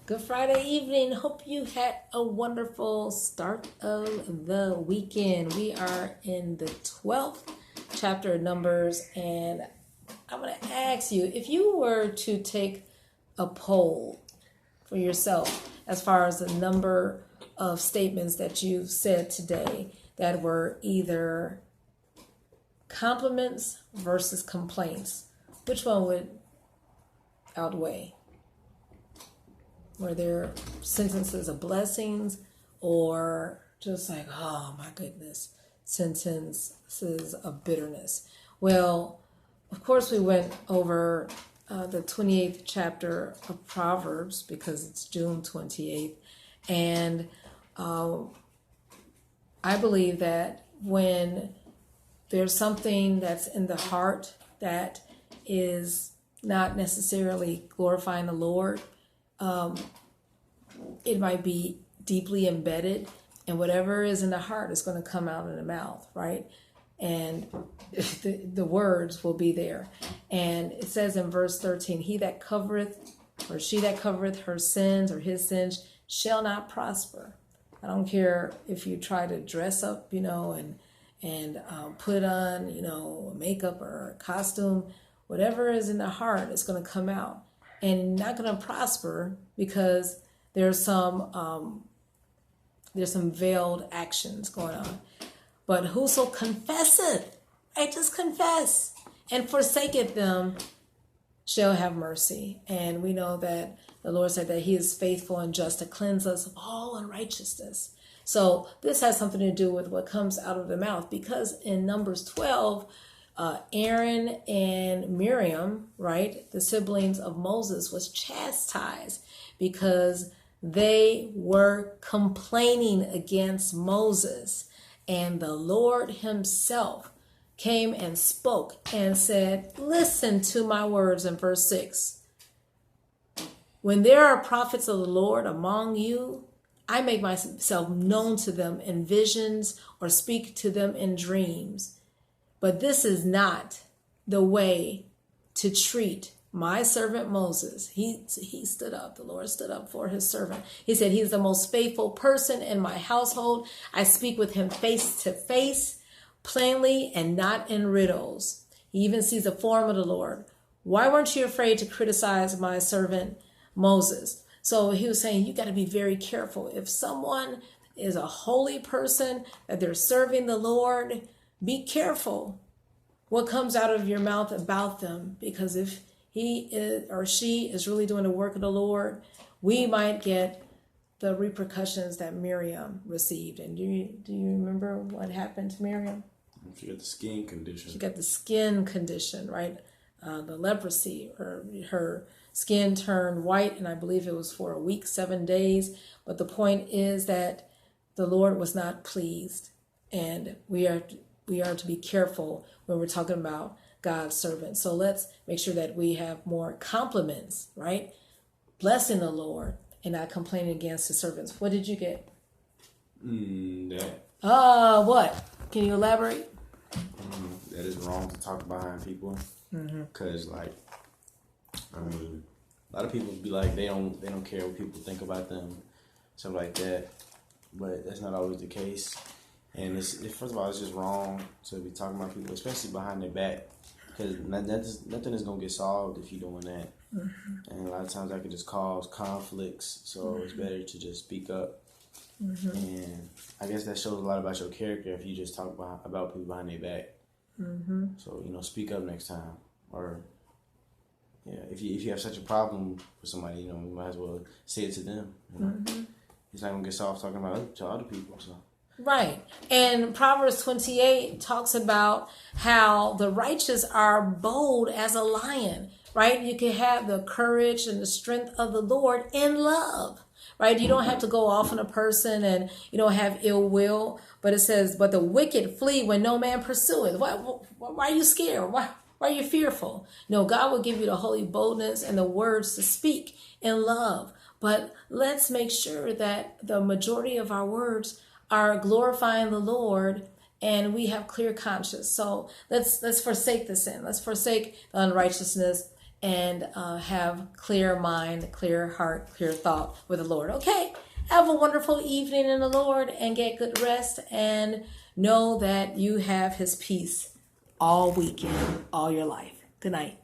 Good Friday evening. Hope you had a wonderful start of the weekend. We are in the 12th chapter of Numbers, and I'm going to ask you, if you were to take a poll for yourself as far as the number of statements that you've said today that were either compliments versus complaints, which one would outweigh? Were there sentences of blessings or just like, oh my goodness, sentences of bitterness? Well, of course, we went over the 28th chapter of Proverbs because it's June 28th. And I believe that when there's something that's in the heart that is not necessarily glorifying the Lord, it might be deeply embedded, and whatever is in the heart is going to come out in the mouth, right? And the words will be there. And it says in verse 13, he that covereth or she that covereth her sins or his sins shall not prosper. I don't care if you try to dress up, and put on, makeup or a costume. Whatever is in the heart is going to come out. And not going to prosper because there's some veiled actions going on. But whoso confesseth, right? Just confess and forsaketh them shall have mercy. And we know that the Lord said that he is faithful and just to cleanse us of all unrighteousness. So this has something to do with what comes out of the mouth, because in Numbers 12, Aaron and Miriam, right, the siblings of Moses, was chastised because they were complaining against Moses. And the Lord himself came and spoke and said, listen to my words in verse 6. When there are prophets of the Lord among you, I make myself known to them in visions or speak to them in dreams. But this is not the way to treat my servant Moses. He stood up. The Lord stood up for his servant. He said, he's the most faithful person in my household. I speak with him face to face, plainly and not in riddles. He even sees the form of the Lord. Why weren't you afraid to criticize my servant Moses? So he was saying, you got to be very careful. If someone is a holy person, that they're serving the Lord, be careful what comes out of your mouth about them, because if he is, or she is really doing the work of the Lord, we might get the repercussions that Miriam received. And do you remember what happened to Miriam? She got the skin condition. She got the skin condition, right? The leprosy. Her skin turned white, and I believe it was for a week, 7 days. But the point is that the Lord was not pleased, and we are to be careful when we're talking about God's servants. So let's make sure that we have more compliments, right? Blessing the Lord and not complaining against his servants. What did you get? What? Can you elaborate? That is wrong to talk behind people. Because, a lot of people be like, they don't care what people think about them, stuff like that. But that's not always the case. And first of all, it's just wrong to be talking about people, especially behind their back, because nothing is going to get solved if you're doing that. And a lot of times that can just cause conflicts, so it's better to just speak up. And I guess that shows a lot about your character if you just talk about people behind their back. So, speak up next time. Or, if you have such a problem with somebody, you might as well say it to them. It's not going to get solved talking about to other people, so. Right. And Proverbs 28 talks about how the righteous are bold as a lion, right? You can have the courage and the strength of the Lord in love, right? You don't have to go off on a person and you don't have ill will, but it says, but the wicked flee when no man pursueth. Why are you scared? Why are you fearful? No, God will give you the holy boldness and the words to speak in love. But let's make sure that the majority of our words are glorifying the Lord, and we have clear conscience. So let's forsake the sin. Let's forsake the unrighteousness and have clear mind, clear heart, clear thought with the Lord. Okay, have a wonderful evening in the Lord and get good rest, and know that you have his peace all weekend, all your life. Good night.